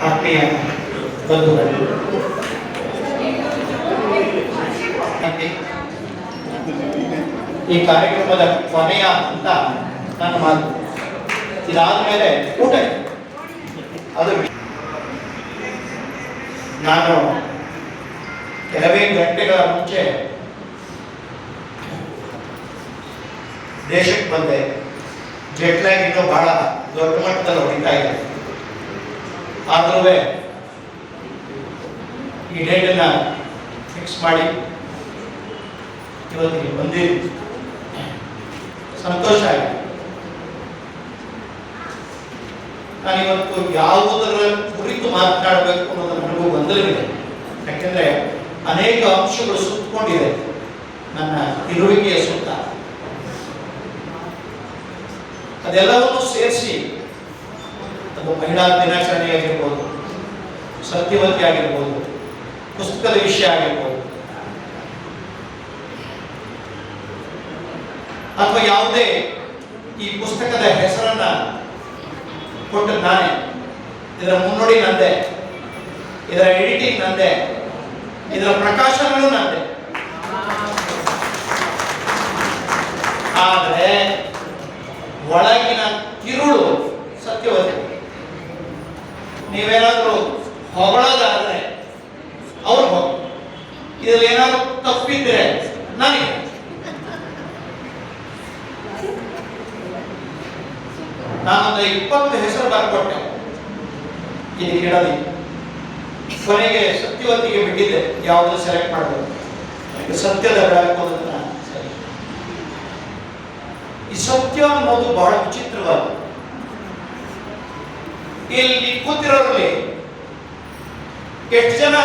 ಆತ್ಮೀಯ ಬಂಧುಗಳು, ಈ ಕಾರ್ಯಕ್ರಮದ ಕೊನೆಯ ಅಂತ ನನ್ನ ಮಾತು. ಇದಾದ ಮೇಲೆ ಊಟ. ಅದು ನಾನು ಕೆಲವೇ ಗಂಟೆಗಳ ಮುಂಚೆ ದೇಶಕ್ಕೆ ಬಂದೆ. ಜೆಟ್ ಲ್ಯಾಗ್ ಇನ್ನೂ ಬಹಳ ದೊಡ್ಡ ಮಟ್ಟದಲ್ಲಿ ಹೊಡಿತಾ ಇದೆ. ಆದರೂ ಈ ಡೇಟನ್ನ ಫಿಕ್ಸ್ ಮಾಡಿ ಇವತ್ತಿಗೆ ಬಂದಿರಿ. ಸಂತೋಷ ಆಗಿದೆ. ನಾನಿವತ್ತು ಯಾವುದರ ಕುರಿತು ಮಾತನಾಡಬೇಕು ಅನ್ನೋದು ನನಗೂ ಗೊಂದಲವಿದೆ. ಯಾಕೆಂದ್ರೆ ಅನೇಕ ಅಂಶಗಳು ಸುತ್ತಕೊಂಡಿದೆ ನನ್ನ ಇರುವಿಕೆಯ ಸುತ್ತ. ಅದೆಲ್ಲವನ್ನು ಸೇರಿಸಿ ಅದು ಮಹಿಳಾ ದಿನಾಚರಣೆ ಆಗಿರ್ಬೋದು, ಸತ್ಯವತಿ ಆಗಿರ್ಬೋದು, ಪುಸ್ತಕದ ವಿಷಯ ಆಗಿರ್ಬೋದು, ಅಥವಾ ಯಾವುದೇ ಈ ಪುಸ್ತಕದ ಹೆಸರನ್ನ ಕೊಟ್ಟದ್ದು ನಾನೇ, ಇದರ ಮುನ್ನುಡಿ ನಂದೆ, ಇದರ ಎಡಿಟಿಂಗ್ ನಂದೆ, ಇದರ ಪ್ರಕಾಶನಗಳು ನಂದೆ. ಆದರೆ ಒಳಗಿನ ತಿರುಳು ಸತ್ಯವತಿ. ನೀವೇನಾದ್ರೂ ಹೊಗಳೋದಾದ್ರೆ ಅವ್ರು ಹೋಗಿ, ಇದರಲ್ಲಿ ಏನಾದ್ರು ತಪ್ಪಿದ್ರೆ ನನಗೆ. ನಾನೊಂದು 20 ಹೆಸರು ಬರ್ಕೊಟ್ಟೆ ಇಲ್ಲಿ ಇಡಲಿ. ಕೊನೆಗೆ ಸತ್ಯವತಿಗೆ ಬಿಟ್ಟಿದ್ದೆ ಯಾವುದು ಸೆಲೆಕ್ಟ್ ಮಾಡಬೇಕು. ಸತ್ಯದ ಬೆಳಕು ಸರಿ. ಈ ಸತ್ಯ ಅನ್ನೋದು ಬಹಳ ವಿಚಿತ್ರವಾದ. ಇಲ್ಲಿ ಕೂತಿರೋರಲ್ಲಿ ಎಷ್ಟು ಜನ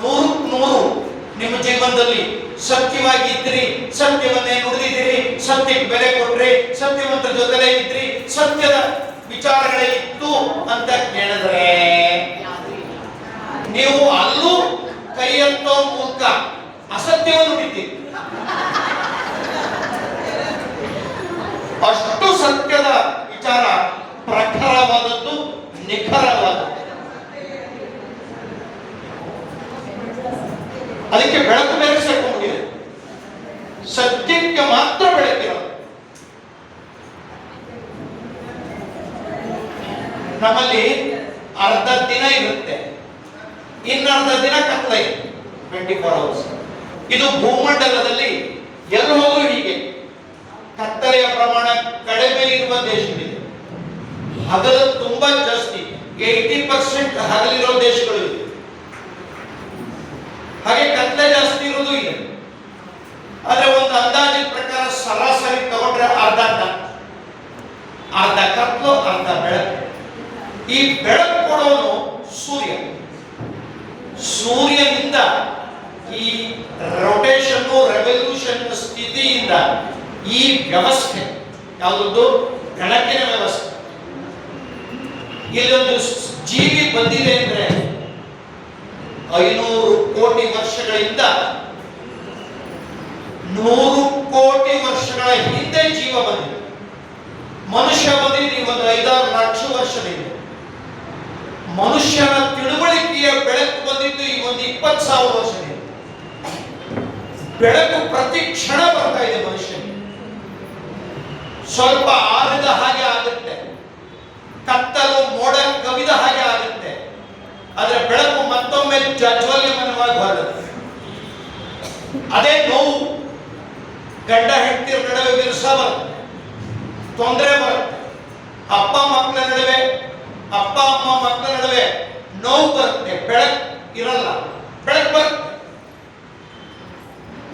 100 ನಿಮ್ಮ ಜೀವನದಲ್ಲಿ ಸತ್ಯವಾಗಿ ಇದ್ರಿ, ಸತ್ಯವನ್ನೇ ನುಡಿದಿದ್ದೀರಿ, ಸತ್ಯಕ್ಕೆ ಬೆಲೆ ಕೊಟ್ರಿ, ಸತ್ಯವಂತರ ಜೊತೆಲೇ ಇದ್ರಿ, ಸತ್ಯದ ವಿಚಾರಗಳೇ ಇತ್ತು ಅಂತ ಕೇಳಿದ್ರೆ ನೀವು ಅಲ್ಲೂ ಕೈ ಎತ್ತೋ ಮೂಲಕ ಅಸತ್ಯವನ್ನು ನುಡಿತೀರಿ. ಅಷ್ಟು ಸತ್ಯದ ವಿಚಾರ ಪ್ರಖರವಾದದ್ದು, ನಿಖರವಾದದ್ದು. ಅದಕ್ಕೆ ಬೆಳಕು ಬೇರೆ ಸೇರ್ಕೊಂಡಿದೆ. ಸತ್ಯಕ್ಕೆ ಮಾತ್ರ ಬೆಳಕಿರೋದು. ನಮ್ಮಲ್ಲಿ ಅರ್ಧ ದಿನ ಇರುತ್ತೆ, ಇನ್ನರ್ಧ ದಿನ ಕತ್ತಲೆ 24 hours. ಇದು ಭೂಮಂಡಲದಲ್ಲಿ ಎಲ್ಲೂ ಹೋದ್ರು ಹೀಗೆ. ಕತ್ತಲೆಯ ಪ್ರಮಾಣ ಕಡಿಮೆ ಇರುವ ದೇಶಗಳಿದೆ, ಹಗಲು ತುಂಬಾ ಜಾಸ್ತಿ, 80% ಹಗಲಿರೋ ದೇಶಗಳು ಇದೆ. ಹಾಗೆ ಕತ್ತಲೆ ಜಾಸ್ತಿ ಇರುವುದು ಇದೆ. ಆದ್ರೆ ಒಂದು ಅಂದಾಜಿನ ಪ್ರಕಾರ ಸರಾಸರಿ ತಗೊಂಡ್ರೆ ಅರ್ಧ ಕತ್ತಲು, ಅರ್ಧ ಬೆಳಕು. ಈ ಬೆಳಕು ಕೊಡೋನು ಸೂರ್ಯ. ಸೂರ್ಯನಿಂದ ಈ ರೊಟೇಷನ್ ರೆವಲ್ಯೂಷನ್ ಸ್ಥಿತಿಯಿಂದ ಈ ವ್ಯವಸ್ಥೆ ಯಾವುದೊಂದು ಬೆಳಕಿನ ವ್ಯವಸ್ಥೆ. ಇಲ್ಲೊಂದು ಜೀವಿ ಬಂದಿದೆ ಅಂದ್ರೆ 500 ಕೋಟಿ ವರ್ಷಗಳಿಂದ 100 ಕೋಟಿ ವರ್ಷಗಳ ಹಿಂದೆ ಜೀವ ಬಂದಿದೆ. ಮನುಷ್ಯ ಬಂದಿದ್ದು ಒಂದು 5-6 ಲಕ್ಷ ವರ್ಷದಿಂದ. ಮನುಷ್ಯನ ತಿಳುವಳಿಕೆಯ ಬೆಳಕು ಬಂದಿದ್ದು ಈ ಒಂದು 20,000 ವರ್ಷದಿಂದ. ಬೆಳಕು ಪ್ರತಿ ಕ್ಷಣ ಬರ್ತಾ ಇದೆ ಮನುಷ್ಯನಿಗೆ. ಸ್ವಲ್ಪ ಆರಿದ ಹಾಗೆ ಆಗುತ್ತೆ, ಕತ್ತಲು ಮೋಡ ಕವಿದ ಹಾಗೆ ಆಗುತ್ತೆ. ಆದ್ರೆ ಬೆಳಕು ಮತ್ತೊಮ್ಮೆ ಜಾಜ್ವಲ್ಯಮಯವಾಗಿ ಹೊರಡುತ್ತೆ. ಅದೇ ನೋವು. ಗಂಡ ಹೆಂಡತಿಯ ನಡುವೆ ವಿರಸ ಬರುತ್ತೆ, ತೊಂದರೆ ಬರುತ್ತೆ. ಅಪ್ಪ ಮಕ್ಕಳ ನಡುವೆ, ಅಪ್ಪ ಅಮ್ಮ ಮಕ್ಕಳ ನಡುವೆ ನೋವು ಬರುತ್ತೆ. ಬೆಳಕು ಇರಲ್ಲ, ಬೆಳಕು ಬರುತ್ತೆ.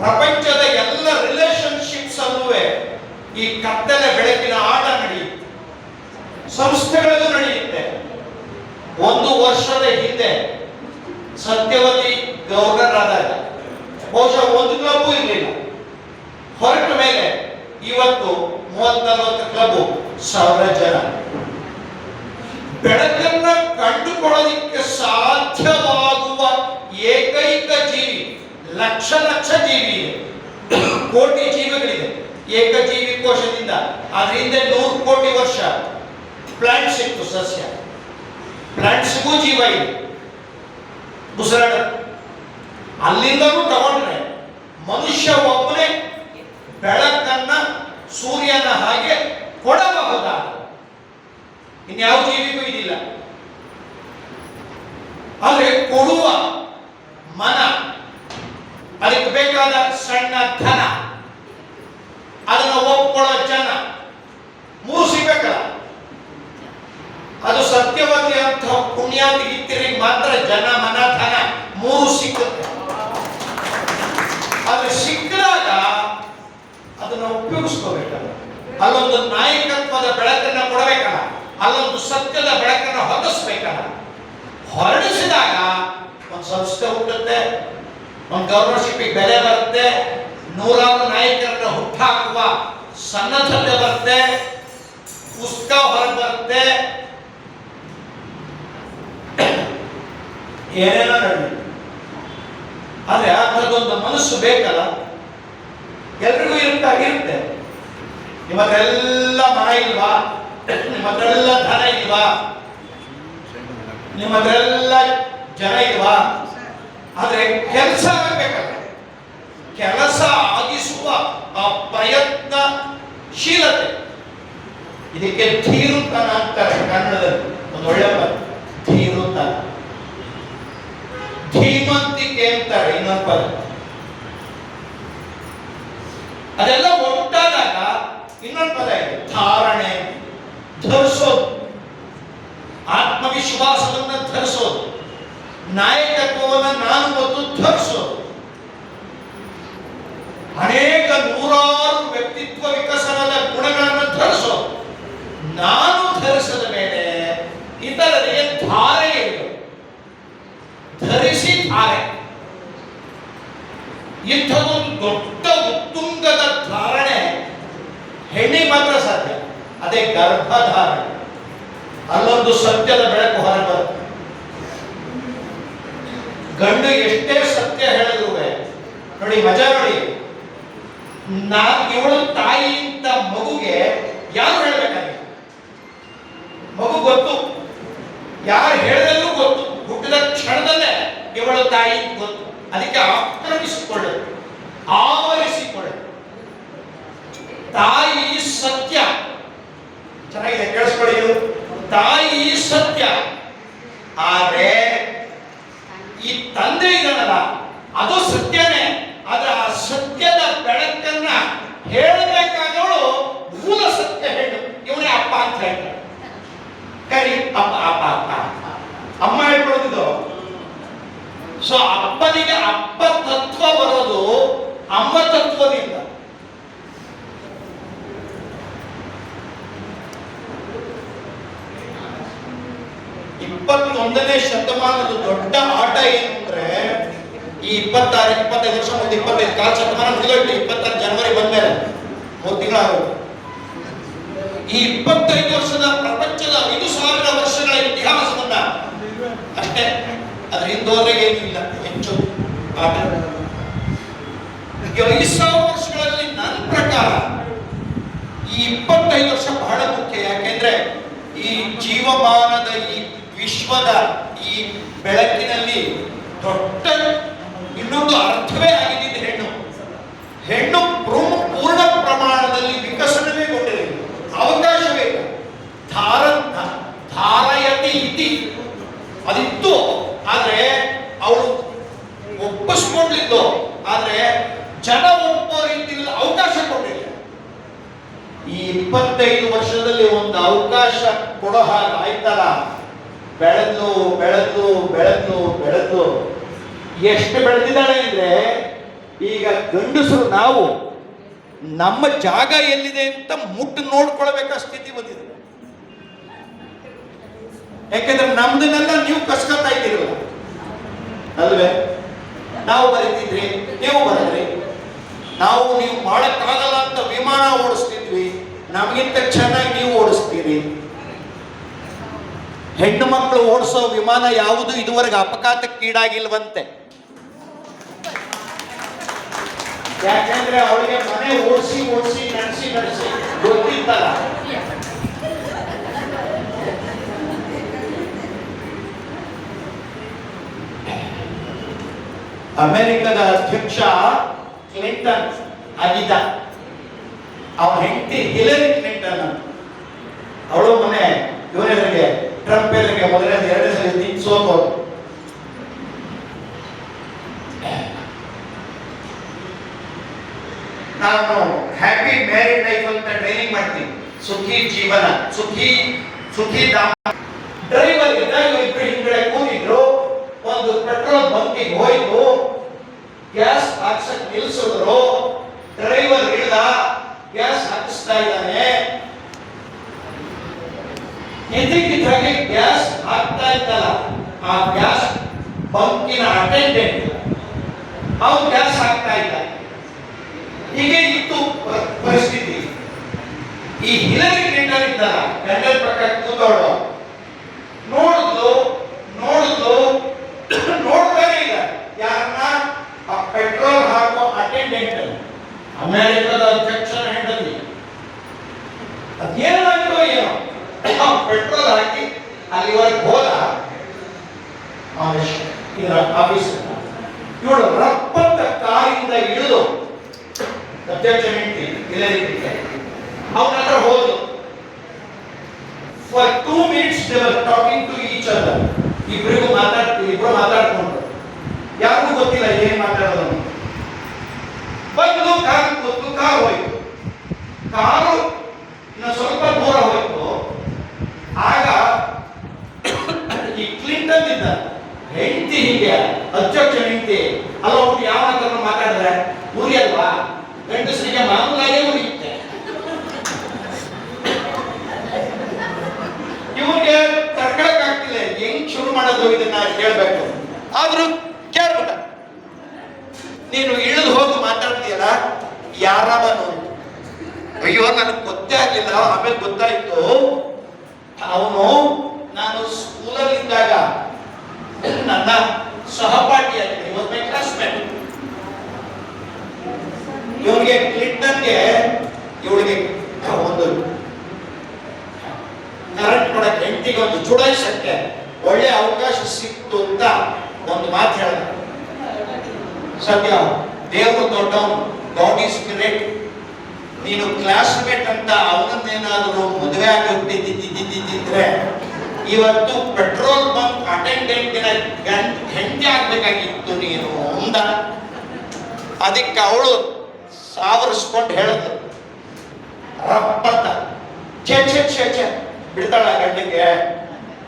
ಪ್ರಪಂಚದ ಎಲ್ಲ ರಿಲೇಶನ್ಶಿಪ್ಸ್ ಅಲ್ಲೂ ಈ ಕತ್ತಲೆ ಬೆಳಕಿನ ಆಟ ನಡೆಯುತ್ತೆ. ಸಂಸ್ಥೆಗಳಿಗೂ ನಡೆಯುತ್ತೆ. 1 ವರ್ಷದ ಹಿಂದೆ ಸತ್ಯವತಿ ಗವರ್ನರ್ ಆದಾಗ ಬಹುಶಃ ಒಂದು ಕ್ಲಬ್ ಇರಲಿಲ್ಲ. ಹೊರಟ ಮೇಲೆ ಇವತ್ತು 30-40 ಕ್ಲಬ್, 1000 ಜನ. ಬೆಳಕನ್ನ ಕಂಡುಕೊಳ್ಳೋದಿಕ್ಕೆ ಸಾಧ್ಯವಾಗುವ ಏಕೈಕ ಜೀವಿ, ಲಕ್ಷ ಜೀವಿ ಇದೆ, ಕೋಟಿ ಜೀವಿಗಳಿದೆ ಏಕಜೀವಿ ಕೋಶದಿಂದ. ಅದರಿಂದ 100 ಕೋಟಿ ವರ್ಷ ಪ್ಲಾಂಟ್ಸ್ ಇತ್ತು, ಸಸ್ಯ. ಪ್ಲಾಂಟ್ಸ್ ಪ್ಲಾಂಟ್ಸ್ಗೂ ಜೀವ ಇದೆ, ಉಸಿರಾಡ. ಅಲ್ಲಿಂದಲೂ ತಗೊಂಡ್ರೆ ಮನುಷ್ಯ ಒಬ್ಬನೇ ಬೆಳಕನ್ನ ಸೂರ್ಯನ ಹಾಗೆ ಕೊಡಬಹುದಾದ ಇನ್ಯಾವ ಜೀವಿಗೂ ಇದಿಲ್ಲ. ಆದ್ರೆ ಕೊಡುವ ಮನ, ಅದಕ್ಕೆ ಬೇಕಾದ ಸಣ್ಣ ಧನ, ಅದನ್ನ ಒಪ್ಕೊಳ್ಳೋ ಜನ, ಮೂರು ಸಿಗ್ಬೇಕಲ್ಲ. ಅದು ಸತ್ಯವತಿ ಅಂತ ಪುಣ್ಯಾತಿ ಇತ್ತಿರಿಗೆ ಮಾತ್ರ ಜನ ಮನ ಧನ ಮೂರು ಸಿಕ್ಕುತ್ತೆ. ಆದ್ರೆ ಸಿಕ್ಕಿದಾಗ ಅದನ್ನ ಉಪಯೋಗಿಸ್ಕೋಬೇಕಲ್ಲ. ಅಲ್ಲೊಂದು ನಾಯಕತ್ವದ ಬೆಳಕನ್ನ ಕೊಡಬೇಕಲ್ಲ, ಅಲ್ಲೊಂದು ಸತ್ಯದ ಬೆಳಕನ್ನ ಹೊರಡಿಸ್ಬೇಕಲ್ಲ. ಹೊರಡಿಸಿದಾಗ ಒಂದು ಸಂಸ್ಥೆ ಹುಟ್ಟುತ್ತೆ, ಒಂದು ಗವರ್ನರ್ಶಿಪ್ಗೆ ಬೆಲೆ ಬರುತ್ತೆ, ನೂರಾರು ನಾಯಕರನ್ನ ಹುಟ್ಟಾಕುವ ಸನ್ನದ್ಧತೆ ಬರುತ್ತೆ, ಪುಸ್ತಕ ಹೊರಗೆ ಬರುತ್ತೆ, ಏನೇನೋ ನಡೆಯುತ್ತೆ. ಆದ್ರೆ ಅಂಥದ್ದೊಂದು ಮನಸ್ಸು ಬೇಕಲ್ಲ. ಎಲ್ರಿಗೂ ಇರುತ್ತೆ. ನಿಮ್ಮದ್ರೆಲ್ಲ ಮನ ಇಲ್ವಾ? ನಿಮ್ಮದ್ರೆಲ್ಲ ಧನ ಇಲ್ವಾ? ನಿಮ್ಮದ್ರೆಲ್ಲ ಜನ ಇಲ್ವಾ? ಆದ್ರೆ ಕೆಲಸ ಆಗಬೇಕಲ್ಲ. ಕೆಲಸ ಆಗಿಸುವ ಆ ಪ್ರಯತ್ನಶೀಲತೆ, ಇದಕ್ಕೆ ಧೀರುತನ ಅಂತಾರೆ ಕನ್ನಡದಲ್ಲಿ. ಒಂದು ಒಳ್ಳೆಯ ಪದ ಧೀರುತನ. ಧೀಮಂತಿಕೆ ಅಂತಾರೆ ಇನ್ನೊಂದು ಪದ. ಅದೆಲ್ಲ ಒಟ್ಟಾದಾಗ ಇನ್ನೊಂದು ಪದ ಇದೆ, ಧಾರಣೆ, ಧರಿಸೋದು, ಆತ್ಮವಿಶ್ವಾಸವನ್ನ ಧರಿಸೋದು, ನಾಯಕತ್ವವನ್ನು ನಾನು ಗೊತ್ತು ಧರಿಸೋದು. ಅನೇಕ ನೂರಾರು ವ್ಯಕ್ತಿತ್ವ ವಿಕಸನದ ಗುಣಗಳನ್ನು ಧರಿಸೋದು. ನಾನು ಧರಿಸಿದ ಮೇಲೆ ಇತರರಿಗೆ ಧಾರೆ ಇರಬೇಕು. ಧರಿಸಿ ಧಾರೆ, ಇಂಥದೊಂದು ದೊಡ್ಡ ಉತ್ತುಂಗದ ಧಾರಣೆ ಹೆಣ್ಣಿ ಮಾತ್ರ ಸಾಧ್ಯ. ಅದೇ ಗರ್ಭಧಾರಣೆ. ಅಲ್ಲೊಂದು ಸತ್ಯದ ಬೆಳಕು ಹೊರಬರುತ್ತೆ. ಗಂಡು ಎಷ್ಟೇ ಸತ್ಯ ಹೇಳಿದ್ರು ನೋಡಿ, ಮಜಾ ನೋಡಿ, ಇವಳು ತಾಯಿ ಅಂತ ಮಗುಗೆ ಯಾರು ಹೇಳ್ಬೇಕಾಗಿಲ್ಲ. ಮಗು ಗೊತ್ತು, ಯಾರು ಹೇಳಿದ್ರು ಗೊತ್ತು, ಹುಟ್ಟಿದ ಕ್ಷಣದಲ್ಲೇ ಇವಳು ತಾಯಿ ಗೊತ್ತು. ಅದಕ್ಕೆ ಆಕ್ರಮಿಸಿಕೊಳ್ಳುತ್ತೆ, ಆವರಿಸಿಕೊಳ್ಳುತ್ತೆ. ತಾಯಿ ಸತ್ಯ. ಚೆನ್ನಾಗಿದೆ, ಕೇಳಿಸ್ಕೊಳ್ಳಿ. ತಾಯಿ ಸತ್ಯ. ಆದ್ರೆ ಈ ತಂದೆ ಇದನ್ನಲ್ಲ, ಅದು ಸತ್ಯನೇ. ಆದ್ರೆ ಆ ಸತ್ಯದ ಬೆಳಕನ್ನ ಹೇಳಬೇಕಾದವಳು ಮೂಲ ಸತ್ಯ ಹೇಳು. ಇವನೇ ಅಪ್ಪ ಅಂತ ಹೇಳ್ತಾರೆ. ಕರಿ ಅಪ್ಪ ಅಪ್ಪ ಅಪ್ಪ ಅಮ್ಮ ಹೇಳ್ಕೊಡೋದು. ಸೊ ಅಪ್ಪನಿಗೆ ಅಪ್ಪ ತತ್ವ ಬರೋದು ಅಮ್ಮ ತತ್ವದಿಂದ. ಇಪ್ಪತ್ತೊಂದನೇ ಶತಮಾನದ ದೊಡ್ಡ ಆಟ ಏನು ಅಂದ್ರೆ, ಈ 25 ವರ್ಷ ಮುಂದೆ 25 ಕಾಲ ಶತಮಾನ ಮುಗಿದೋಯ್ತು. 26 ಜನವರಿ ಬಂದ್ಮೇಲೆ 3 ತಿಂಗಳಾಗೋದು. ಈ 25 ವರ್ಷದ ಪ್ರಪಂಚದ 5,000 ವರ್ಷಗಳ ಇತಿಹಾಸವನ್ನ ಅಷ್ಟೇ, ಅದ್ರ ಹಿಂದೋದ್ರೆಗೆ ಏನೂ ಇಲ್ಲ ಹೆಚ್ಚು ಆಟ. 5,000 ವರ್ಷಗಳಲ್ಲಿ ನನ್ನ ಪ್ರಕಾರ ಈ 25 ವರ್ಷ ಬಹಳ ಮುಖ್ಯ. ಯಾಕೆಂದ್ರೆ ಈ ಜೀವಮಾನದ ಈ ವಿಶ್ವದ ಈ ಬೆಳಕಿನಲ್ಲಿ ದೊಡ್ಡ ಇನ್ನೊಂದು ಅರ್ಥವೇ ಆಗಿದ್ದು ಹೆಣ್ಣು. ಹೆಣ್ಣು ಪೂರ್ಣ ಪ್ರಮಾಣದಲ್ಲಿ ವಿಕಸನವೇಗೊಂಡಿದೆ, ಅವಕಾಶವೇ ಇಲ್ಲ. ಧಾರಯತಿ ಇತಿ ಅದಿತ್ತು, ಆದ್ರೆ ಅವಳು ಒಪ್ಪಿಸ್ಕೊಂಡಿದ್ದು. ಆದ್ರೆ ಜನ ಒಪ್ಪೋ ರೀತಿಯಲ್ಲಿ ಅವಕಾಶ ಕೊಟ್ಟಿಲ್ಲ. ಈ 25 ವರ್ಷದಲ್ಲಿ ಒಂದು ಅವಕಾಶ ಕೊಡೋ ಹಾಗೆ ಆಯ್ತಲ್ಲ. ಬೆಳೆದು ಬೆಳೆದು ಬೆಳೆದು ಬೆಳೆದು ಎಷ್ಟು ಬೆಳೆದಿದ್ದಾಳೆ ಅಂದ್ರೆ, ಈಗ ಗಂಡಸರು ನಾವು ನಮ್ಮ ಜಾಗ ಎಲ್ಲಿದೆ ಅಂತ ಮುಟ್ಟು ನೋಡ್ಕೊಳ್ಬೇಕ ಸ್ಥಿತಿ ಬಂದಿದೆ. ಯಾಕೆಂದ್ರೆ ನಮ್ದನ್ನೆಲ್ಲ ನೀವು ಕಸ್ಕೊತಾ ಇದ್ದೀರಲ್ಲ ಅಲ್ವೇ? ನಾವು ಬರೀತಿದ್ರಿ, ನೀವು ಬರದ್ರಿ. ನೀವು ಮಾಡಕ್ಕಾಗಲ್ಲ ಅಂತ ವಿಮಾನ ಓಡಿಸ್ತಿದ್ವಿ, ನಮಗಿಂತ ಚೆನ್ನಾಗಿ ನೀವು ಓಡಿಸ್ತೀರಿ. ಹೆಣ್ಣು ಮಕ್ಕಳು ಓಡಿಸೋ ವಿಮಾನ ಯಾವುದು ಇದುವರೆಗೆ ಅಪಘಾತಕ್ಕೀಡಾಗಿಲ್ವಂತೆ. ಯಾಕೆಂದ್ರೆ ಅವಳಿಗೆ ಮನೆ ಓಡಿಸಿ ಓಡಿಸಿ ನಡೆಸಿ ಗೊತ್ತಿತ್ತಲ್ಲ. ಅಮೆರಿಕದ ಅಧ್ಯಕ್ಷ ಕ್ಲಿಂಟನ್ ಆಗಿದ್ದ. ಅವನ ಹೆಂಡತಿ ಹಿಲರಿ ಕ್ಲಿಂಟನ್ ಅಂತ. ಅವಳು ಮೊನ್ನೆ ಇವರೆಲ್ಲರಿಗೆ ಟ್ರಂಪ್ ಎದುರಿಗೆ ಮೊದಲನೇ 2 ಸಲ ಸೋತೋದು. ನಾನು ಹ್ಯಾಪಿ ಮ್ಯಾರಿಡ್ ಲೈಫ್ ಅಂತ ಟ್ರೈನಿಂಗ್ ಮಾಡ್ತೀನಿ. ಸುಖಿ ಜೀವನ, ಸುಖಿ ಡ್ರೈವರ್ ಇದ್ದ. ಇಬ್ರು ಹಿಂದ್ಗಡೆ ಕೂತಿದ್ರು. ಒಂದು ಪೆಟ್ರೋಲ್ ಬಂಕಿಗೆ ಹೋಯ್ತು, ಗ್ಯಾಸ್ ಹಾಕ್ಸಕ್ ನಿಲ್ಸಿದ್ರು. ಡ್ರೈವರ್ ಇಳ್ದ, ಗ್ಯಾಸ್ ಹಾಕಿಸ್ತಾ ಇದ್ದಾನೆ. ಇದಕ್ಕಿದ್ದಾಗೆ ಗ್ಯಾಸ್ ಹಾಕ್ತಾ ಇದ್ದಲ್ಲ, ಆ ಗ್ಯಾಸ್ ಬಂಕಿನ ಅಟೆಂಡೆಂಟ್ ಅವನು ಗ್ಯಾಸ್ ಹಾಕ್ತಾ ಇದ್ದ. ಹೀಗೆ ಇತ್ತು ಪರಿಸ್ಥಿತಿ. ಈ ಹಿಲರಿ ಕ್ಲಿಂಟನ್ ಇದ್ದಲ್ಲ, ಗಂಡನ ಪಕ್ಕ ಕೂತವಳು, ನೋಡಿದ್ಲು ನೋಡ್ತಾನೆ ಇಲ್ಲ ಯಾರನ್ನ, ಆ ಪೆಟ್ರೋಲ್ ಹಾಕೋ ಅಟೆಂಡೆಂಟ್, ಅಮೆರಿಕದ ಅಧ್ಯಕ್ಷನ ಹೆಂಡತಿ. ಅದೇನಾಯ್ತೋ ಏನೋ, ಪೆಟ್ರೋಲ್ ಹಾಕಿ ಅಲ್ಲಿವರೆಗೆ ಹೋದ ಆಫೀಸ್. ಇವಳು ರಪ್ಪಂತ ಕಾರಿಂದ ಇಳಿದು ಅಧ್ಯಕ್ಷ ಹೆಂಡತಿ ಹಿಲರಿ ಕ್ಲಿಂಟನ್ ಅವನ ಹತ್ರ ಹೋದ್ರು. For 2 minutes they were talking to each other. ಇಬ್ರು ಮಾತಾಡ್ಕೊಂಡು ಯಾರಿಗೂ ಗೊತ್ತಿಲ್ಲ ಏನ್ ಮಾತಾಡೋದು. ಬಂದು ಕಾರು ಹೋಯ್ತು. ಕಾರು ಇನ್ನು ಸ್ವಲ್ಪ ದೂರ ಹೋಯ್ತು. ಆಗ ಈ ಕ್ಲಿಂಟನ್ ಇದ್ದ ಹೆಂಡತಿ, ಹೀಗೆ ಅಧ್ಯಕ್ಷ ಹೆಂಡತಿ ಅಲ್ಲ, ಒಟ್ಟು ಯಾವ ಹತ್ರ ಮಾತಾಡಿದ್ರೆ ಉರಿ ಅಲ್ವಾ, ಗಂಡಸರಿಗೆ ಮಾಮೂಲಾಗೇ ಉರಿಯುತ್ತೆ. ಇವನಿಗೆ ತಡ್ಕೊಳಕ್ ಆಗ್ತಿಲ್ಲ, ಹೆಂಗ್ ಶುರು ಮಾಡೋದು ಇದನ್ನ ಕೇಳ್ಬೇಕು. ಆದ್ರೂ ಕೇಳ್ಬಿಟ್ಟ, ನೀನು ಇಳಿದು ಹೋಗಿ ಮಾತಾಡ್ತೀಯಲ್ಲ ಯಾರವನು? ಅಯ್ಯೋ ನನಗೆ ಗೊತ್ತೇ ಆಗಿಲ್ಲ. ಆಮೇಲೆ ಗೊತ್ತಾಯ್ತು, ಅವನು ನಾನು ಸ್ಕೂಲಲ್ಲಿ ಇದ್ದಾಗ ನನ್ನ ಸಹಪಾಠಿಯಾಗಿ ಮೈ ಕ್ಲಾಸ್ಮೇಟ್. ಇವನಿಗೆ ಕ್ಲಿಂಟನ್ಗೆ ಇವಳಿಗೆ ಒಂದು ಕರೆಂಟ್ ಕೊಡಕ್ಕೆ, ಹೆಂಡತಿಗೆ ಒಂದು ಚುಡಾಯಿಸಕ್ಕೆ ಒಳ್ಳೆ ಅವಕಾಶ ಸಿಕ್ತು ಅಂತ ಒಂದು ಮಾತು ಹೇಳಿದ. ಸದ್ಯ ದೇವರು ದೊಡ್ಡವನು, ಗಾಡ್ ಈಸ್ ಗ್ರೇಟ್. ನೀನು ಕ್ಲಾಸ್ಮೇಟ್ ಅಂತ ಅವನನ್ನೇನಾದರೂ ಮದುವೆ ಆಗಿದ್ದಿದ್ರೆ ಇವತ್ತು ಪೆಟ್ರೋಲ್ ಬಂಕ್ ಅಟೆಂಡೆಂಟಿನ ಹೆಂಡತಿ ಆಗ್ಬೇಕಾಗಿತ್ತು ನೀನು ಅಂದ. ಅದಕ್ಕೆ ಅವಳು ಸಾವರಿಸ್ಕೊಂಡು ಹೇಳಿದ್ರು, ರಪ್ಪಂತ ಛೆ ಬಿಡ್ತಾಳ ಗಂಡಿಗೆ,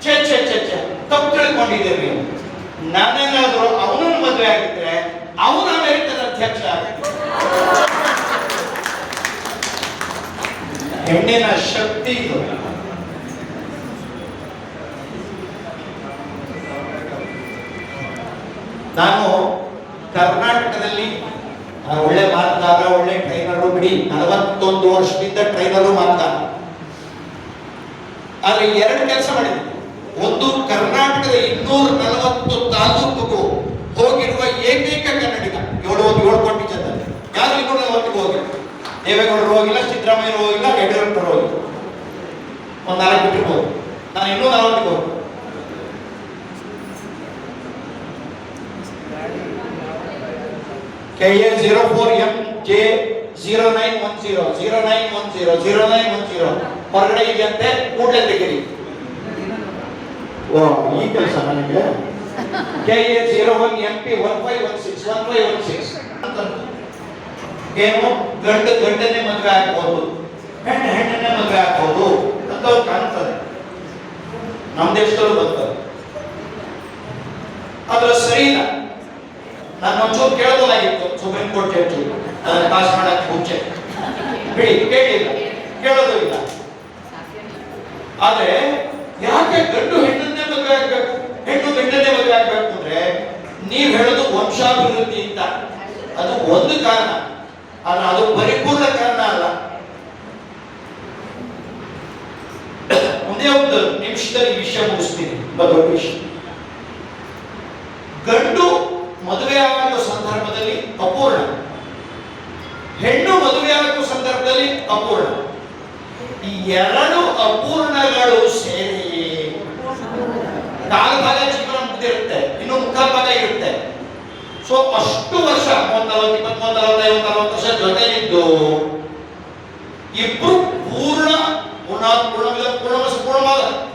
ಛೆ ತಪ್ಪು ತಿಳ್ಕೊಂಡಿದ್ದೀರಿ ನೀವು. ನಾನೇನಾದ್ರೂ ಅವನನ್ನು ಮದುವೆ ಆಗಿದ್ರೆ ಅವನ ಅಮೆರಿಕದ ಅಧ್ಯಕ್ಷ ಆಗ್ತಿದ್ದ. ಹೆಣ್ಣಿನ ಶಕ್ತಿ ಇದು. ನಾನು ಕರ್ನಾಟಕದಲ್ಲಿ ಒಳ್ಳೆ ಮಾತನಾಡ, ಒಳ್ಳೆ ಟ್ರೈನರು, ಬಿಡಿ 41 ವರ್ಷದಿಂದ ಟ್ರೈನರು ಮಾತನಾಡ. ಆದ್ರೆ 2 ಕೆಲಸ ಮಾಡಿದ್ದೀನಿ. ಒಂದು, ಕರ್ನಾಟಕದ 240 ತಾಲೂಕಿಗೂ ಹೋಗಿರುವ ಏಕೈಕ ಕನ್ನಡಿಗ. 7 ಕೋಟಿ ಜನ ಯಾರು 240 ಹೋಗಿಲ್ಲ. ದೇವೇಗೌಡರು ಹೋಗಿಲ್ಲ, ಸಿದ್ದರಾಮಯ್ಯರು ಹೋಗಿಲ್ಲ, ಯಡಿಯೂರಪ್ಪರು ಹೋಗಿಲ್ಲ. ಒಂದು 4 ಬಿಟ್ಟಿರ್ಬೋದು. ನಾನು 240 ಹೋಗಿ. KA 04MJ 0910 ಹೊರಗಡೆ ಇದೆಯಂತೆ, ಕೂಡಲೇ ತೆಗೀರಿ. ಈ ಕೆಲಸ ನನಗೆ. KA 01MP 1516 ಏನು, ಗಂಡನ್ನೇ ಮದುವೆ ಆಗ್ಬೋದು, ಹೆಣ್ಣನ್ನೇ ಮದುವೆ ಆಗ್ಬೋದು ಅಂತ ಕಾಣ್ತದೆ. ನಮ್ಮ ದೇಶದಲ್ಲೂ ಬರ್ತದೆ. ಆದ್ರೆ ಸರಿ ಇಲ್ಲ. ನಾನು ಒಂಚೂರು ಕೇಳೋದಾಗಿತ್ತು ಸುಪ್ರೀಂ ಕೋರ್ಟ್ ಜಡ್ಜಿ, ಅದನ್ನು ಪಾಸ್ ಮಾಡಕ್ಕೆ ಮುಂಚೆ. ಬಿಡಿ, ಕೇಳೋದು ಇಲ್ಲ. ಆದ್ರೆ ಯಾಕೆ ಗಂಡು ಹೆಣ್ಣನ್ನೇ ಮದುವೆ ಆಗ್ಬೇಕು, ಹೆಣ್ಣು ಗಂಡನ್ನೇ ಮದುವೆ ಆಗ್ಬೇಕು ಅಂದ್ರೆ ನೀವ್ ಹೇಳೋದು ವಂಶಾಭಿವೃದ್ಧಿ ಅಂತ. ಅದು ಒಂದು ಕಾರಣ ಅಲ್ಲ, ಅದು ಪರಿಪೂರ್ಣ ಕಾರಣ ಅಲ್ಲ. ಒಂದೇ ಒಂದು ನಿಮಿಷದಲ್ಲಿ ವಿಷಯ ಮುಗಿಸ್ತೀನಿ. ದೊಡ್ಡ ವಿಷಯ. ಗಂಡು ಮದುವೆ ಆಗುವ ಸಂದರ್ಭದಲ್ಲಿ ಅಪೂರ್ಣ, ಹೆಣ್ಣು ಮದುವೆ ಆಗುವ ಸಂದರ್ಭದಲ್ಲಿ ಅಪೂರ್ಣ. ಈ 2 ಅಪೂರ್ಣಗಳು ಸೇರಿ 4 ಭಾಗ ಜೀವನ ಮುಗಿದಿರುತ್ತೆ, ಇನ್ನು 3/4 ಭಾಗ ಇರುತ್ತೆ. ಸೊ ಅಷ್ಟು ವರ್ಷ 30 40 20 30 40 ವರ್ಷ ಜೊತೆಲಿದ್ದು ಇಬ್ರು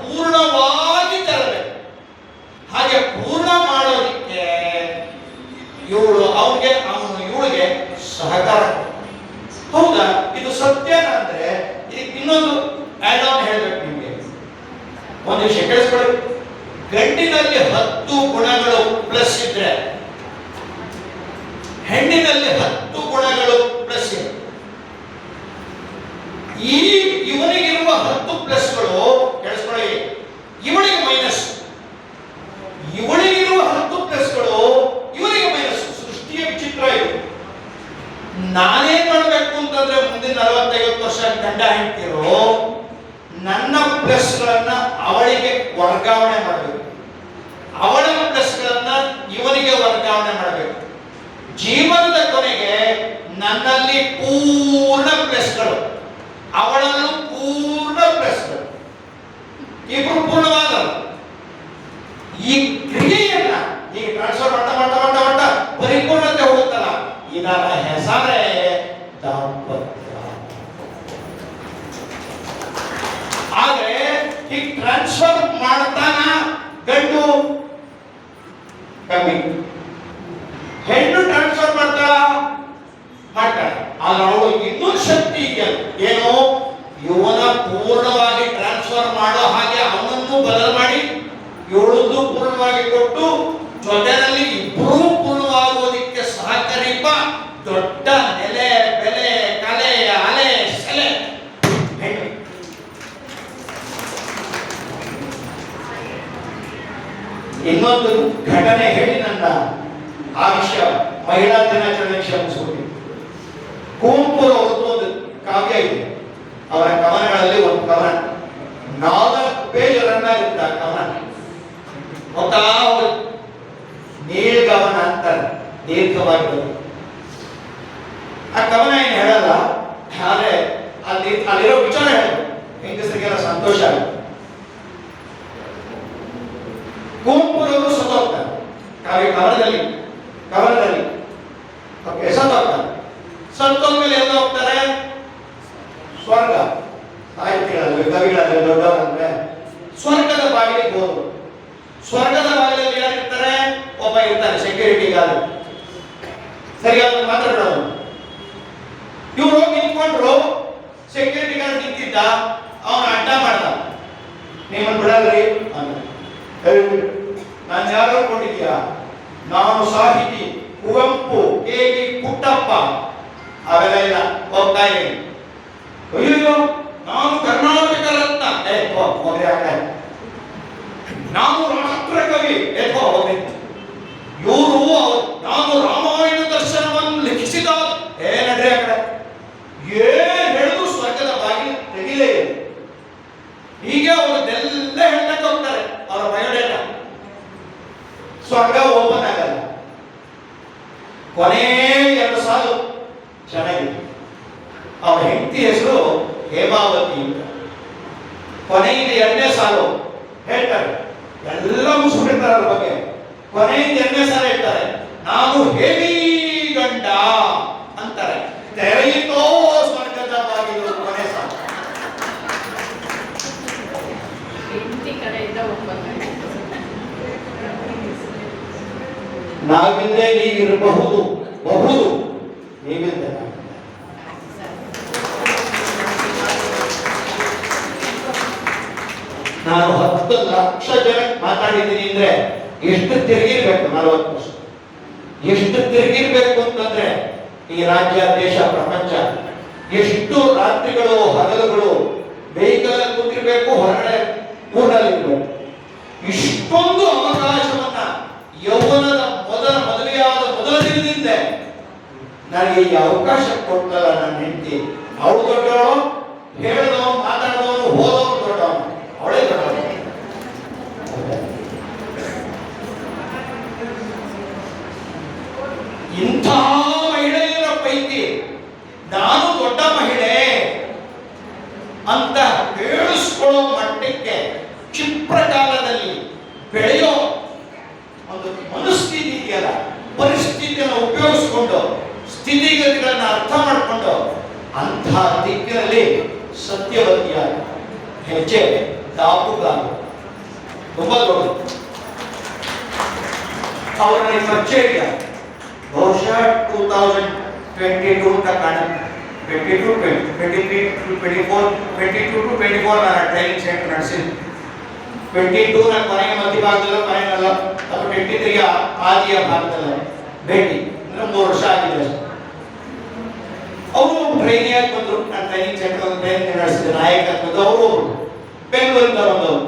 ಪೂರ್ಣವಾಗಿ ತೆರಬೇಕು. ಹಾಗೆ ಪೂರ್ಣ ಮಾಡೋದಿಕ್ಕೆ ಇವಳು ಅವನಿಗೆ ಅವನು ಇವಳಿಗೆ ಸಹಕಾರ. ಹೌದಾ? ಇದು ಸತ್ಯನ ಅಂದ್ರೆ ಇನ್ನೊಂದು ಆಡ್ ಆನ್ ಹೇಳ್ಬೇಕು ನಿಮ್ಗೆ. ಒಂದು ವಿಷಯ ಕೇಳಿಸ್ಕೊಳ್ಳಿ. ಗಂಡಿನಲ್ಲಿ 10 ಗುಣಗಳು ಪ್ಲಸ್ ಇದ್ರೆ ಹೆಣ್ಣಿನಲ್ಲಿ 10 ಗುಣಗಳು ಪ್ಲಸ್ ಇದೆ. ಇವನಿಗಿರುವ 10 ಪ್ಲಸ್ಗಳು ಕೇಳಿಸ್ಕೊಳ್ಳಿ, ಇವಳಿಗೆ ಮೈನಸ್. ಇವಳಿಗಿರುವ 10 ಪ್ಲಸ್ಗಳು ಇವರಿಗೆ ಮೈನಸ್. ಸೃಷ್ಟಿಯ ವಿಚಿತ್ರ ಇದು. ನಾನೇನ್ ಮಾಡಬೇಕು ಅಂತಂದ್ರೆ ಮುಂದಿನ 40-50 ವರ್ಷ ಗಂಡ ಹೆಂಡ್ತಿರೋ ನನ್ನ ಪ್ಲಸ್ಗಳನ್ನ ಅವಳಿಗೆ ವರ್ಗಾವಣೆ ಮಾಡಬೇಕು, ಅವಳ ಪ್ಲಸ್ಗಳನ್ನ ಇವನಿಗೆ ವರ್ಗಾವಣೆ ಮಾಡಬೇಕು. ಜೀವನದ ಕೊನೆಗೆ ನನ್ನಲ್ಲಿ ಪೂರ್ಣ ಪ್ಲಸ್ಗಳು, ಅವಳಲ್ಲೂ ಪೂರ್ಣ ಪ್ಲಸ್ಗಳು, ಇಬ್ರು ಪೂರ್ಣವಾದರು. ಈ ಕ್ರಿಯೆಯನ್ನ ಈಗ ಟ್ರಾನ್ಸ್ಫರ್ ಮಾಡ್ತಾ ಮಾಡ್ತಾ ಮಾಡ್ತಾ ಮಾಡ್ತಾ ಪರಿಪೂರ್ಣತೆ ಹೋಗುತ್ತಲ್ಲ, ಇದರ ಹೆಸರೇ ದಾಂಪತ್ಯ. ಆದ್ರೆ ಈ ಟ್ರಾನ್ಸ್ಫರ್ ಮಾಡ್ತಾನ ಗಂಡು ಕಮ್ಮಿ, ಹೆಣ್ಣು ಟ್ರಾನ್ಸ್ಫರ್ ಮಾಡ್ತಾಳೆ. ಆದ್ರೆ ಅವಳು ಇನ್ನೊಂದು ಶಕ್ತಿ ಇದೆಯಲ್ಲ, ಏನು, ಇವನ ಪೂರ್ಣವಾಗಿ ಟ್ರಾನ್ಸ್ಫರ್ ಮಾಡೋ ಹಾಗೆ ಅವನನ್ನು ಬದಲು ಮಾಡಿ ಇವಳದ್ದು ಪೂರ್ಣವಾಗಿ ಕೊಟ್ಟು ಜೊತೆಯಲ್ಲಿ ಇಬ್ಬರೂ ಪೂರ್ಣವಾಗುವುದಕ್ಕೆ ಸಹಕರಿಪ ದೊಡ್ಡ ನೆಲೆ ಬೆಲೆ ಕಲೆ ಅಲೆ ಸೆಲೆ ಹೆಣ್ಣು. ಇನ್ನೊಂದು ಘಟನೆ ಹೇಳಿ ನನ್ನ ಆ ವಿಷಯ ಮಹಿಳಾ ದಿನಾಚರಣೆ ವಿಷಯ ಮುಗಿಸ್ಬಿಟ್ಟು. ಕುವೆಂಪು ಅವರದ್ದು ಒಂದು ಕಾವ್ಯ ಇದೆ, ಅವರ ಕವನಗಳಲ್ಲಿ ಒಂದು ಕವನ 4 ಪೇಜ್ ರನ್ ಆಗುತ್ತೆ. ಆ ಕವನ ಗೊತ್ತಾ, ನೀಳ್ಗವನ ಅಂತಾರೆ, ದೀರ್ಘವಾಗಿರೋದು. ಆ ಕವನ ಏನು ಹೇಳಲ್ಲ, ಆದ್ರೆ ಅಲ್ಲಿರೋ ವಿಚಾರ ಹೇಳೋದು ಹೆಂಗಸರಿಗೆಲ್ಲ ಸಂತೋಷ ಆಗುತ್ತೆ. ಕುವೆಂಪುರವರು ಸತ್ತೋಗ್ತಾರೆ ಕವನದಲ್ಲಿ ಸತ್ತೋಗ್ತಾರೆ. ಸತ್ತೋದ್ಮೇಲೆ ಎಲ್ಲ ಹೋಗ್ತಾರೆ ಸ್ವರ್ಗ. ಸಾಹಿತ್ಯಗಳಲ್ಲಿ ಕವಿಗಳಲ್ಲಿ ದೊಡ್ಡವರಂದ್ರೆ ಸ್ವರ್ಗದ ಬಾಗಿಲಿಗೆ ಹೋದ್ರು. ಸ್ವರ್ಗದ ಬಾಗಿಲಲ್ಲಿ ಯಾರಿರ್ತಾರೆ? ಒಬ್ಬ ಇರ್ತಾರೆ ಸೆಕ್ಯೂರಿಟಿ ಗಾರ್ಡ್, ಸರಿಯಾದ ಮಾತಾಡೋದು. ಇವ್ರು ಹೋಗಿ ನಿಂತ್ಕೊಂಡ್ರು, ಸೆಕ್ಯೂರಿಟಿ ಗಾರ್ಡ್ ನಿಂತಿದ್ದ, ಅವನು ಅಡ್ಡ ಮಾಡ್ದ, ನಿಮ್ಮನ್ನು ಬಿಡಲ್ರಿ ಅಂತ. ನಾನು ಯಾರು ಕೊಂಡಿದ್ಯಾ? ನಾನು ಸಾಹಿತಿ ಕುವೆಂಪು, ಕೆ.ವಿ. ಪುಟ್ಟಪ್ಪ, ಅವೆಲ್ಲ ಇಲ್ಲ, ಹೋಗ್ತಾ ಇದ್ದೀನಿ. ಅಯ್ಯೋ, ನಾನು ಕರ್ನಾಟಕ ರತ್ನ, ನಾನು ರಾಷ್ಟ್ರ ಕವಿ, ಇವರು ನಾನು ರಾಮಾಯಣ ದರ್ಶನವನ್ನು ಲಿಖಿಸಿದ, ನಡ್ರಿ ಆ ಕಡೆ, ಏನ್ ಹೇಳಿದ್ರು ಸ್ವರ್ಗದ ಬಾಗಿಲು ತೆಗಿಲೇ. ಹೀಗೆ ಅವರದೆಲ್ಲ ಹೇಳ್ತಕ್ಕ ಹೋಗ್ತಾರೆ ಅವರ ಬಯೋಡೇಟಾ. ಸ್ವರ್ಗ ಓಪನ್ ಆಗಲ್ಲ. ಕೊನೆ 2 ಸಾಲು ಚೆನ್ನಾಗಿದೆ. ಅವರ ಹೆಂಡತಿ ಹೆಸರು ಹೇಮಾವತಿ ಅಂತ. ಕೊನೆಯಿಂದ 2ನೇ ಸಾಲು ಹೇಳ್ತಾರೆ, ಎಲ್ಲ ಮುಗಿಸ್ಬಿಟ್ಟಿರ್ತಾರೆ ಅದ್ರ ಬಗ್ಗೆ. ಕೊನೆಯಿಂದ 2ನೇ ಸಾಲು ಹೇಳ್ತಾರೆ, ನಾನು ಹೇಮಿ ಗಂಡ ಅಂತಾರೆ. ತೆರೆಯಿತೋ ಸ್ವರ್ಗದ ಬಾಗಿಲು. ಕೊನೆ ಸಾಲು ನಾವಿಲ್ಲದೆ ನೀವಿರಬಹುದು, ಬಹುದು ನೀವಿಲ್ಲದೆ. ನಾನು 10 ಲಕ್ಷ ಜನಕ್ಕೆ ಮಾತಾಡಿದ್ದೀನಿ ಅಂದ್ರೆ ಎಷ್ಟು ತಿರುಗಿರ್ಬೇಕು? 40 ವರ್ಷ. ಎಷ್ಟು ತಿರುಗಿರ್ಬೇಕು ಅಂತಂದ್ರೆ ಈ ರಾಜ್ಯ, ದೇಶ, ಪ್ರಪಂಚ, ಎಷ್ಟು ರಾತ್ರಿಗಳು ಹಗಲುಗಳು ವೆಹಿಕಲ್ ಅಲ್ಲಿ ಕೂತಿರ್ಬೇಕು, ಹೊರಗಡೆ ಊರಲ್ಲಿರ್ಬೇಕು. ಇಷ್ಟೊಂದು ಅವಕಾಶವನ್ನ ಯೌವನದ ಮದುವೆಯಾದ ಮೊದಲ ದಿನದಿಂದ ನನಗೆ ಈ ಅವಕಾಶ ಕೊಟ್ಟಲ್ಲ ನನ್ನ ಹೆಂಡತಿ. ಅವಳು ದೊಡ್ಡವಳು, ಹೇಳಿದವನು, ಮಾತಾಡಿದವನು, ಹೋದವನು ದೊಡ್ಡವನು, ಅವಳೇ ದೊಡ್ಡವಳು. ಇಂಥ ಮಹಿಳೆಯರ ಪೈಕಿ ನಾನು ದೊಡ್ಡ ಮಹಿಳೆ ಅಂತ ಹೇಳಿಸ್ಕೊಳ್ಳೋ ಮಟ್ಟಕ್ಕೆ ಕ್ಷಿಪ್ರ ಕಾಲದಲ್ಲಿ ಬೆಳೆಯೋ ಒಂದು ಮನಸ್ಥಿತಿ ಇದೆಯಲ್ಲ, ಪರಿಸ್ಥಿತಿ ಪರಿಸ್ಥಿತಿಯನ್ನು ಉಪಯೋಗಿಸಿಕೊಂಡು ಸ್ಥಿತಿಗತಿಗಳನ್ನು ಅರ್ಥ ಮಾಡಿಕೊಂಡು ಅಂತಹ ದಿಕ್ಕಿನಲ್ಲಿ ಸತ್ಯವತಿಯಾದ ಹೆಜ್ಜೆ ದಾಪುಗಾಲು ತುಂಬಾ ದೊಡ್ಡದು. ಅವರ ಪರಿಚಯ ಇಲ್ಲ, ಬಹುಶಃ 2022 ಅಂತ ಕಾಣುತ್ತೆ. 22 23 24 22 to 24 ನಾನು ಟ್ರೈನಿಂಗ್ ಸೆಂಟರ್ ನಡೆಸಿದ್ದೆ. 22 ನ ಕೊನೆಯ ಮಧ್ಯಭಾಗದಲ್ಲ, ಕೊನೆಯಲ್ಲ, ಅದು 23 ಆದಿಯ ಭಾಗದಲ್ಲ ಭೇಟಿ, ಅಂದ್ರೆ 3 ವರ್ಷ ಆಗಿದೆ. ಅವರು ಟ್ರೈನಿಂಗ್ ಆಗಿ ಬಂದರು. ನಾನು ಟ್ರೈನಿಂಗ್ ಸೆಂಟರ್ ಟ್ರೈನಿಂಗ್ ನಡೆಸಿದ್ದೆ, ನಾಯಕತ್ವದ ಅವರು ಬೆಂಗಳೂರಿಂದ ಬಂದವರು.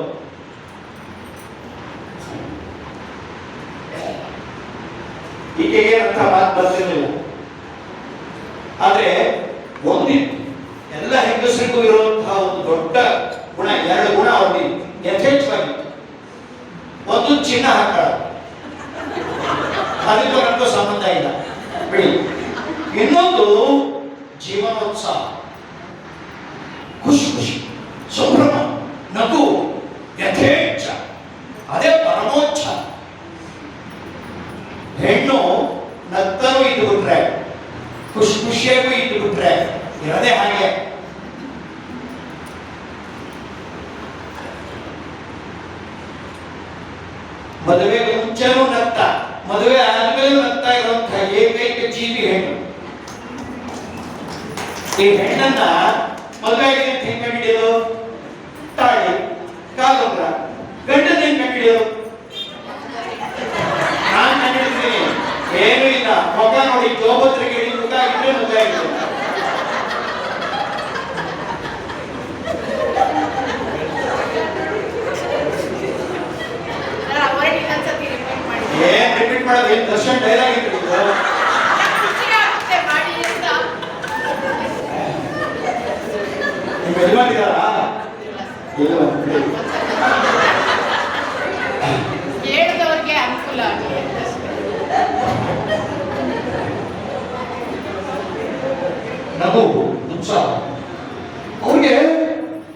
ಈಕೆಗೆ ಅಂತ ಮಾತು ಬರ್ತಿರ್ಲಿಲ್ಲ, ಆದ್ರೆ ಒಂದಿತ್ತು, ಎಲ್ಲ ಹೆಂಗಸರಿಗೂ ಇರುವಂತಹ ಒಂದು ದೊಡ್ಡ ಗುಣ, 2 ಗುಣ ಅವ್ರಿಗೆ ಯಥೇಚ್ಛವಾಗಿತ್ತು. ಒಂದು ಚಿನ್ನ ಹಾಕಳ, ಅದಕ್ಕೂ ನನಗೂ ಸಂಬಂಧ ಇಲ್ಲ ಬಿಡಿ. ಇನ್ನೊಂದು ಜೀವನೋತ್ಸಾಹ, ಖುಷಿ ಖುಷಿ, ಸಂಭ್ರಮ, ನಗು, ಯಥೇಚ್ಛ, ಅದೇ ಪರಮೋಚ್ಛ. ಹೆಣ್ಣು ನತ್ತರೂ ಇದ್ದು ಬಿಟ್ರೆ, ಖುಷಿ ಖುಷಿಯಾಗೂ ಇದ್ದು ಬಿಟ್ರೆ ಇರದೇ ಹಾಗೆ. ಮದುವೆಗೆ ಮುಂಚೆನೂ ನಗ್ತ, ಮದುವೆ ಆದ್ಮೇಲೂ ನಗ್ತಾ ಇರುವಂತಹ ಏಕೈಕ ಜೀವಿ ಹೆಣ್ಣು. ಈ ಹೆಣ್ಣನ್ನ ಮದುವೆ ಹೆಂಗ್ ಕಂಡಿಡಿಯೋದು? ತಾಳಿ, ಕಾಲುಂಗ್ರ. ಗಂಡನ ಹೆಂಗ್ ಕಂಡಿಡಿಯೋದು? ನಾನು ಕಂಡಿಡಿದ್ದೀನಿ, ಏನೂ ಇಲ್ಲ, ಮುಖ ನೋಡಿ, ಜೋಬತ್ರಿಗೆ ಮುಖ ಇದ್ರೆ ಮುಖ ಇತ್ತು. ಏನ್ ರಿಪೀಟ್ ಮಾಡೋದು? ಏನ್ ದರ್ಶನ್ ಡೈಲಾಗ್ ಇತ್ತು? ನಿಮ್ಮ ಯಜಮಾನಿದಾರಾ? ಇಲ್ಲ, ಹೇಳಿದವರಿಗೆ ಅನುಕೂಲ ಆಗಲಿ. ನಗು, ಉತ್ಸಾಹ, ಅವ್ರಿಗೆ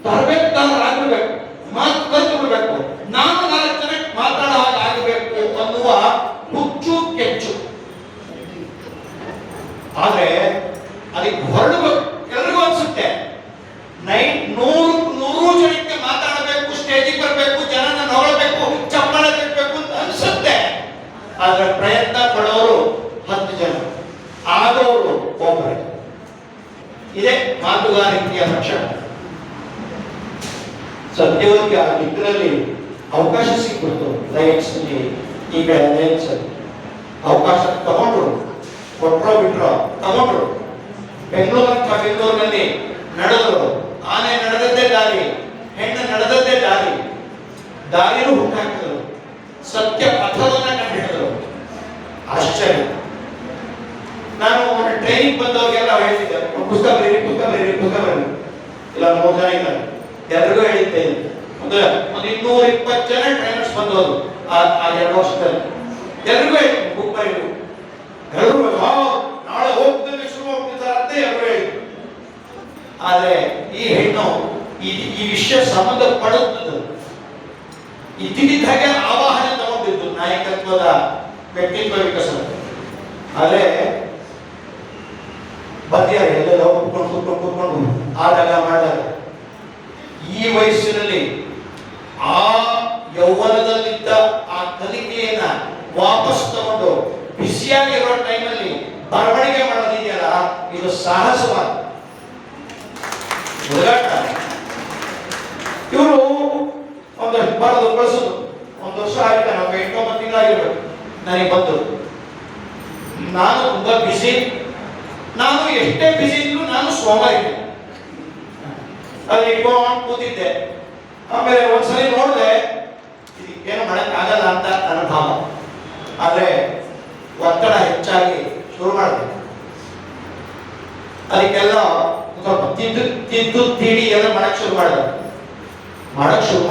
ತರಬೇತುದಾರರಾಗಬೇಕು, ಮಾತು ಕಲ್ತ್ಕೊಳ್ಬೇಕು, ನಾನು 4 ಜನಕ್ಕೆ ಮಾತಾಡೋ ಹಾಗೆ ಆಗಬೇಕು ಅನ್ನುವ ಹುಚ್ಚು ಕೆಚ್ಚು. ಆದ್ರೆ ಅದಕ್ಕೆ ಹೊರಡಬೇಕು. ಎಲ್ರಿಗೂ ಅನ್ಸುತ್ತೆ ನೈಟ್ 100 ಜನಕ್ಕೆ ಮಾತಾಡಬೇಕು, ಸ್ಟೇಜಿಗೆ ಬರಬೇಕು, ಜನನ ನೋಡಬೇಕು, ಚಪ್ಪಳ ತಿರ್ಬೇಕು ಅಂತ ಅನ್ಸುತ್ತೆ. ಆದ್ರೆ ಪ್ರಯತ್ನ ಪಡೋರು 10 ಜನ, ಆದವರು ಒಬ್ಬರೇ. ಇದೇ ಮಾತುಗಾರಿಕೆಯ ಲಕ್ಷಣ. ಸದ್ಯವಾಗಿ ಆ ನಿಟ್ಟಿನಲ್ಲಿ ಅವಕಾಶ ಸಿಕ್ಬಿಡ್ತು. ಲೈಟ್ಸ್ ಈಗ ಅವಕಾಶ ತಗೊಂಡ್ರು, ಕೊಟ್ರೋ ಬಿಟ್ರೋ ತಗೊಂಡ್ರು. ಬೆಂಗಳೂರಿನಲ್ಲಿ ನಡೆದರು. ಆನೆ ನಡೆದದ್ದೇ ದಾರಿ, ಹೆಣ್ಣು ನಡೆದದ್ದೇ ದಾರಿ. ದಾರಿನೂ ಹುಟ್ಟಾಕಿದರು, ಸತ್ಯ ಪಥವನ್ನ ಕಂಡುಹಿಡಿದರು. ಆಶ್ಚರ್ಯ. ನಾನು ಟ್ರೈನಿಂಗ್ ಬಂದವ್ರಿಗೆಲ್ಲ ಹೇಳಿದ್ದೆ, ಪುಸ್ತಕ ಬರೀರಿ, ಪುಸ್ತಕ ಬರೀರಿ, ಪುಸ್ತಕ ಬರೀರಿ. ಇಲ್ಲ 3 ಜನ ಇದ್ದಾರೆ, ಎಲ್ರಿಗೂ ಹೇಳಿದ್ದೆ. ಒಂದು 220 ಜನ ಟ್ರೈನರ್ಸ್ ಬಂದವರು ಆ 2 ವರ್ಷದಲ್ಲಿ. ಎಲ್ರಿಗೂ ಹೇಳಿದ್ದೆ, ಬುಕ್ ಬರೀರಿ. ಎಲ್ರಿಗೂ ನಾಳೆ ಹೋಗ್ತದೆ, ಶುರು ಹೋಗ್ತಿದ್ದಾರೆ ಅಂತ ಎಲ್ರಿಗೂ ಹೇಳಿದ್ರು. ಆದ್ರೆ ಈ ಹೆಣ್ಣು ಈ ವಿಷಯ ಸಂಬಂಧ ಪಡುತ್ತದೆ. ಇದ್ದಿದ್ದ ಹಾಗೆ ಆವಾಹನೆ ತಗೊಂಡಿದ್ದು ನಾಯಕತ್ವದ ವ್ಯಕ್ತಿತ್ವ ವಿಕಸನ. ಆದ್ರೆ ಬದಿಯಾರ ಎಲ್ಲೆಲ್ಲ ಕೂತ್ಕೊಂಡು ಆದಾಗ ಮಾಡಿದಾಗ ಈ ವಯಸ್ಸಿನಲ್ಲಿ ಆ ಯೌವನದಲ್ಲಿದ್ದ ಆ ಕಲಿಕೆಯನ್ನ ವಾಪಸ್ ತಗೊಂಡು ಬಿಸಿಯಾಗಿರೋ ಟೈಮಲ್ಲಿ ಬರವಣಿಗೆ ಮಾಡೋದಿದೆಯಲ್ಲ, ಇದು ಸಾಹಸವಾದ ಹುಡುಗಾಟ. ಇವರು ಒಂದಷ್ಟು ಬರೋದು ಬಳಸೋದು. 1 ವರ್ಷ ಆಗಿದೆ, ನಾವು 8-9 ತಿಂಗಳಾಗಿರ್ಬೇಕು ನನಗೆ ಬಂದು. ನಾನು ತುಂಬಾ ಬಿಸಿ. ನಾನು ಎಷ್ಟೇ ಬಿಸಿ ಇದ್ರು ನಾನು ಸೋಮಾರಿದ್ದೆ. ಅಲ್ಲಿ ಇಟ್ಕೊಂಡು ಕೂತಿದ್ದೆ. ಆಮೇಲೆ ಒಂದ್ಸಲಿ ನೋಡಿದೆ, ಇದಕ್ಕೇನು ಮಾಡಕ್ ಆಗಲ್ಲ ಅಂತ ನನ್ನ ಭಾವ. ಆದ್ರೆ ಒತ್ತಡ ಹೆಚ್ಚಾಗಿ ಶುರು ಮಾಡಿದೆ. ಅದಕ್ಕೆಲ್ಲ ಸ್ವಲ್ಪ ತಿದ್ದು ತೀಡಿ ಎಲ್ಲ ಮಾಡಕ್ ಶುರು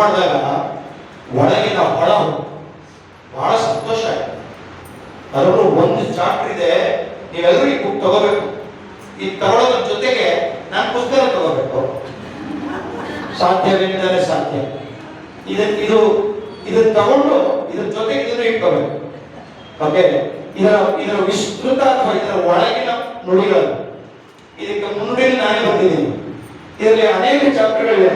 ಮಾಡಿದಾಗ ಒಳಗಿನ ಹೊಳ ಬಹಳ ಸಂತೋಷ ಆಯ್ತು. ಅದರಲ್ಲೂ ಒಂದು ಚಾಪ್ಟರ್ ಇದೆ, ನೀವೆಲ್ಲರೂ ಈ ಬುಕ್ ತಗೋಬೇಕು. ಈ ತಗೊಳ್ಳೋದ್ರ ಜೊತೆಗೆ ನಾನು ಪುಸ್ತಕ ತಗೋಬೇಕು. ಸಾಧ್ಯವಿಲ್ಲದೆ ಸಾಧ್ಯ. ಇದನ್ನ ತಗೊಂಡು ಇದ್ರ ಜೊತೆಗೆ ಇದನ್ನು ಇಟ್ಕೋಬೇಕು. ಓಕೆ, ಇದರ ವಿಸ್ತೃತ ಅಥವಾ ಇದರ ಒಳಗಿನ ನುಡಿಗಳು, ಇದಕ್ಕೆ ಮುನ್ನುಡಿಯಲ್ಲಿ ನಾನೇ ಬಂದಿದ್ದೀನಿ. ಇದರಲ್ಲಿ ಅನೇಕ ಚಾಪ್ಟರ್ಗಳಿವೆ.